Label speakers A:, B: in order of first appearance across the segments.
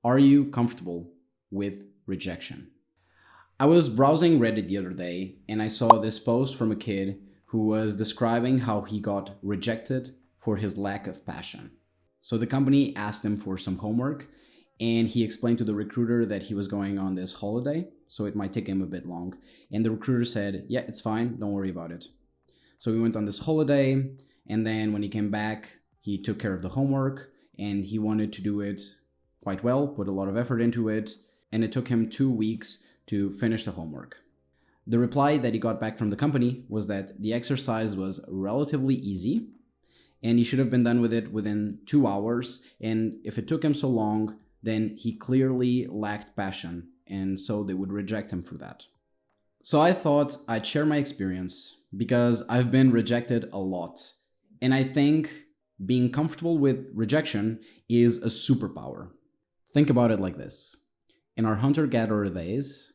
A: Are you comfortable with rejection? I was browsing Reddit the other day and I saw this post from a kid who was describing how he got rejected for his lack of passion. So the company asked him for some homework and he explained to the recruiter that he was going on this holiday, so it might take him a bit long. And the recruiter said, "Yeah, it's fine, don't worry about it." So he went on this holiday, and then when he came back, he took care of the homework and he wanted to do it quite well, put a lot of effort into it, and it took him 2 weeks to finish the homework. The reply that he got back from the company was that the exercise was relatively easy and he should have been done with it within 2 hours. And if it took him so long, then he clearly lacked passion, and so they would reject him for that. So I thought I'd share my experience because I've been rejected a lot. And I think being comfortable with rejection is a superpower. Think about it like this. In our hunter-gatherer days,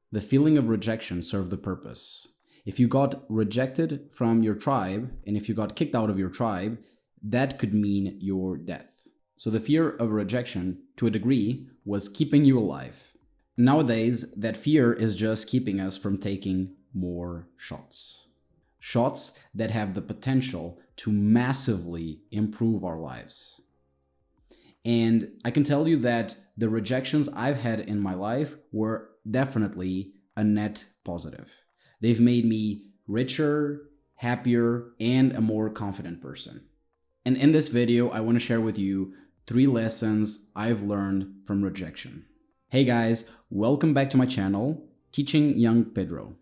A: the feeling of rejection served the purpose. If you got rejected from your tribe, and if you got kicked out of your tribe, that could mean your death. So the fear of rejection, to a degree, was keeping you alive. Nowadays, that fear is just keeping us from taking more shots. Shots that have the potential to massively improve our lives. And I can tell you that the rejections I've had in my life were definitely a net positive. They've made me richer, happier, and a more confident person. And in this video, I want to share with you 3 lessons I've learned from rejection. Hey guys, welcome back to my channel, Teaching Young Pedro.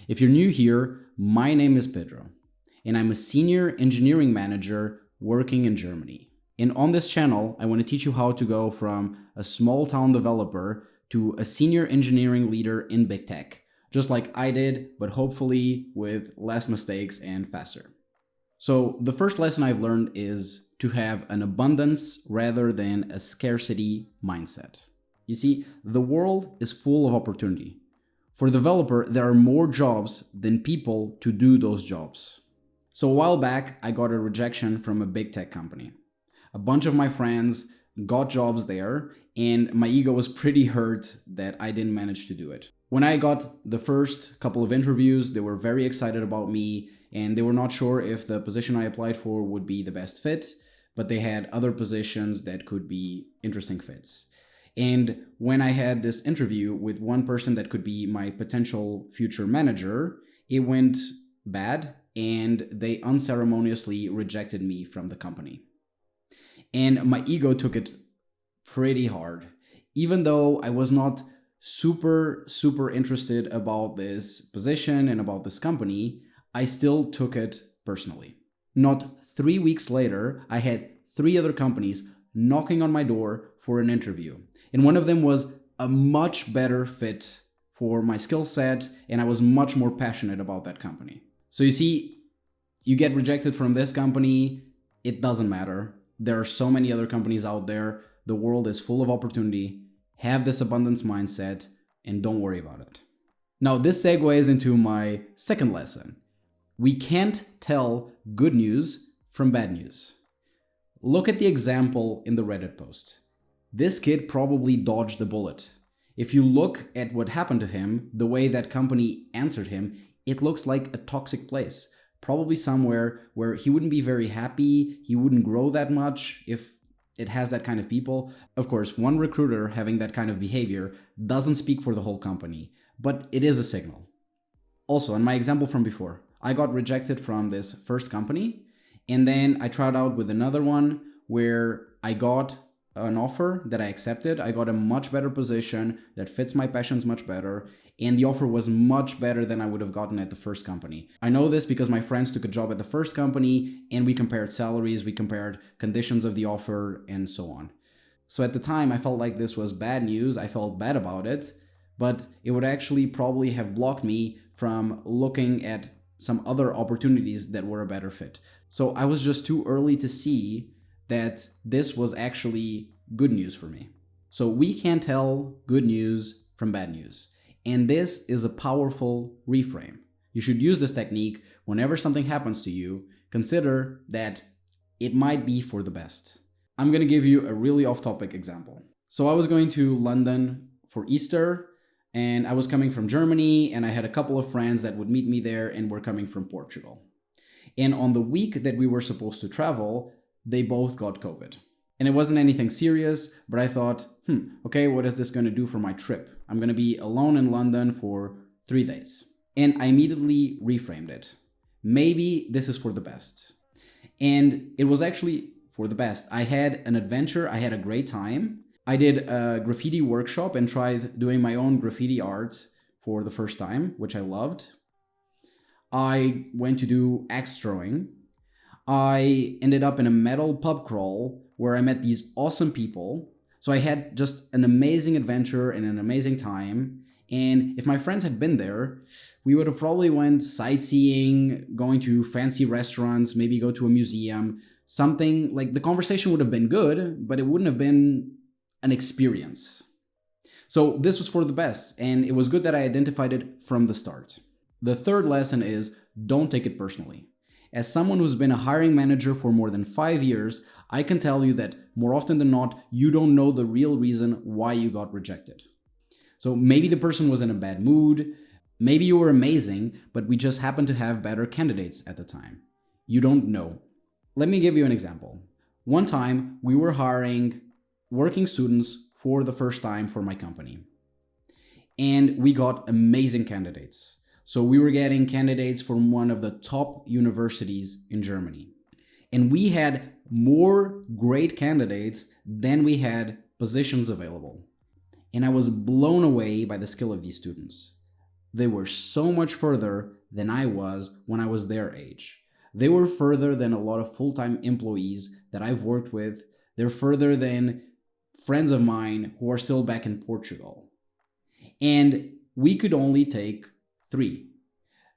A: If you're new here, my name is Pedro, and I'm a senior engineering manager working in Germany. And on this channel, I want to teach you how to go from a small town developer to a senior engineering leader in big tech, just like I did, but hopefully with less mistakes and faster. So the first lesson I've learned is to have an abundance rather than a scarcity mindset. You see, the world is full of opportunity. For a developer, there are more jobs than people to do those jobs. So a while back, I got a rejection from a big tech company. A bunch of my friends got jobs there, and my ego was pretty hurt that I didn't manage to do it. When I got the first couple of interviews, they were very excited about me, and they were not sure if the position I applied for would be the best fit, but they had other positions that could be interesting fits. And when I had this interview with one person that could be my potential future manager, it went bad and they unceremoniously rejected me from the company. And my ego took it pretty hard. Even though I was not super interested about this position and about this company, I still took it personally. Not 3 weeks later, I had 3 other companies knocking on my door for an interview. And one of them was a much better fit for my skill set, and I was much more passionate about that company. So you see, you get rejected from this company, it doesn't matter. There are so many other companies out there. The world is full of opportunity. Have this abundance mindset and don't worry about it. Now, this segues into my second lesson. We can't tell good news from bad news. Look at the example in the Reddit post. This kid probably dodged the bullet. If you look at what happened to him, the way that company answered him, it looks like a toxic place. Probably somewhere where he wouldn't be very happy, he wouldn't grow that much if it has that kind of people. Of course, one recruiter having that kind of behavior doesn't speak for the whole company, but it is a signal. Also, in my example from before, I got rejected from this first company, and then I tried out with another one where I got an offer that I accepted. I got a much better position that fits my passions much better, and the offer was much better than I would have gotten at the first company. I know this because my friends took a job at the first company, and we compared salaries, we compared conditions of the offer, and so on. So at the time, I felt like this was bad news. I felt bad about it, but it would actually probably have blocked me from looking at some other opportunities that were a better fit. So I was just too early to see that this was actually good news for me. So we can tell good news from bad news. And this is a powerful reframe. You should use this technique whenever something happens to you. Consider that it might be for the best. I'm going to give you a really off-topic example. So I was going to London for Easter, and I was coming from Germany, and I had a couple of friends that would meet me there and were coming from Portugal. And on the week that we were supposed to travel, they both got COVID. And it wasn't anything serious, but I thought, okay, what is this going to do for my trip? I'm going to be alone in London for 3 days. And I immediately reframed it. Maybe this is for the best. And it was actually for the best. I had an adventure, I had a great time. I did a graffiti workshop and tried doing my own graffiti art for the first time, which I loved. I went to do axe throwing. I ended up in a metal pub crawl where I met these awesome people. So I had just an amazing adventure and an amazing time. And if my friends had been there, we would have probably went sightseeing, going to fancy restaurants, maybe go to a museum, something like the conversation would have been good, but it wouldn't have been an experience. So this was for the best, and it was good that I identified it from the start. The third lesson is don't take it personally. As someone who's been a hiring manager for more than 5 years, I can tell you that more often than not, you don't know the real reason why you got rejected. So maybe the person was in a bad mood, maybe you were amazing, but we just happened to have better candidates at the time. You don't know. Let me give you an example. One time, we were hiring working students for the first time for my company. And we got amazing candidates. So we were getting candidates from one of the top universities in Germany. And we had more great candidates than we had positions available. And I was blown away by the skill of these students. They were so much further than I was when I was their age. They were further than a lot of full-time employees that I've worked with. They're further than friends of mine who are still back in Portugal. And we could only take 3.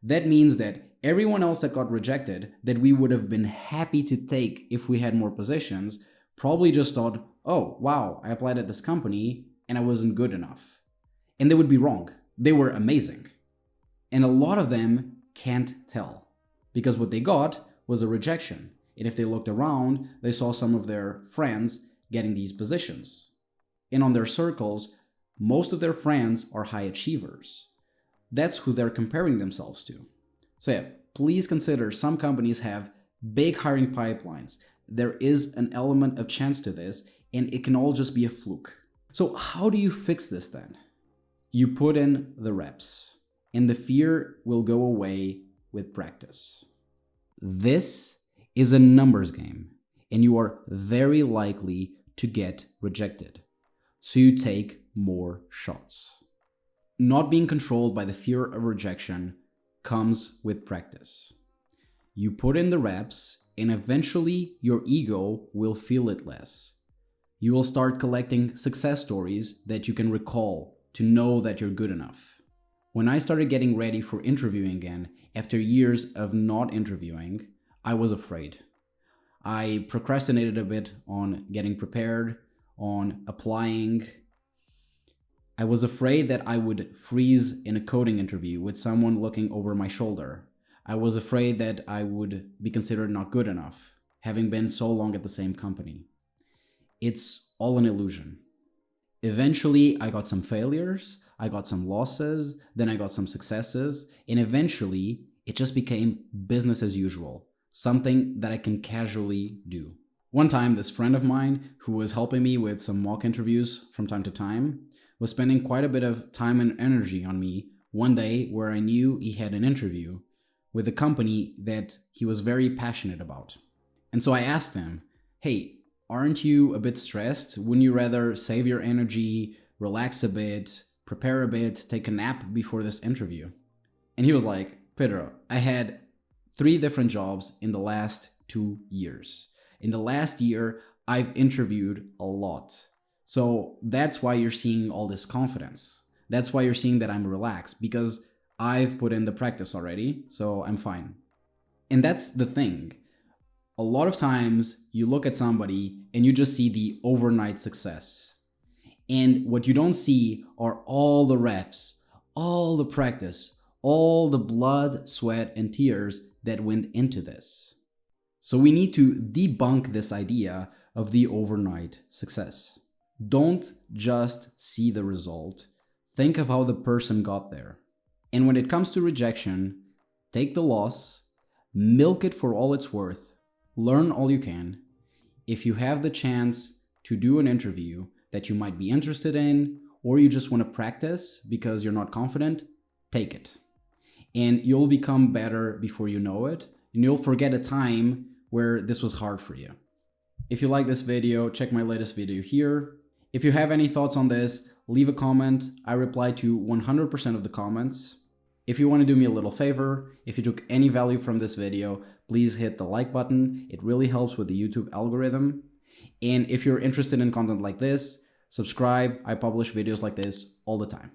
A: That means that everyone else that got rejected, that we would have been happy to take if we had more positions, probably just thought, oh, wow, I applied at this company and I wasn't good enough. And they would be wrong. They were amazing. And a lot of them can't tell because what they got was a rejection. And if they looked around, they saw some of their friends getting these positions. And on their circles, most of their friends are high achievers. That's who they're comparing themselves to. So yeah, please consider some companies have big hiring pipelines. There is an element of chance to this, and it can all just be a fluke. So how do you fix this then? You put in the reps, and the fear will go away with practice. This is a numbers game, and you are very likely to get rejected. So you take more shots. Not being controlled by the fear of rejection comes with practice. You put in the reps, and eventually your ego will feel it less. You will start collecting success stories that you can recall to know that you're good enough. When I started getting ready for interviewing again, after years of not interviewing, I was afraid. I procrastinated a bit on getting prepared, on applying. I was afraid that I would freeze in a coding interview with someone looking over my shoulder. I was afraid that I would be considered not good enough, having been so long at the same company. It's all an illusion. Eventually, I got some failures, I got some losses, then I got some successes, and eventually, it just became business as usual, something that I can casually do. One time, this friend of mine, who was helping me with some mock interviews from time to time, was spending quite a bit of time and energy on me one day where I knew he had an interview with a company that he was very passionate about. And so I asked him, hey, aren't you a bit stressed? Wouldn't you rather save your energy, relax a bit, prepare a bit, take a nap before this interview? And he was like, Pedro, I had 3 different jobs in the last 2 years. In the last year, I've interviewed a lot. So that's why you're seeing all this confidence. That's why you're seeing that I'm relaxed, because I've put in the practice already, so I'm fine. And that's the thing. A lot of times you look at somebody and you just see the overnight success. And what you don't see are all the reps, all the practice, all the blood, sweat, and tears that went into this. So we need to debunk this idea of the overnight success. Don't just see the result. Think of how the person got there. And when it comes to rejection, take the loss, milk it for all it's worth, learn all you can. If you have the chance to do an interview that you might be interested in, or you just want to practice because you're not confident, take it. And you'll become better before you know it, and you'll forget a time where this was hard for you. If you like this video, check my latest video here. If you have any thoughts on this, leave a comment. I reply to 100% of the comments. If you want to do me a little favor, if you took any value from this video, please hit the like button. It really helps with the YouTube algorithm. And if you're interested in content like this, subscribe. I publish videos like this all the time.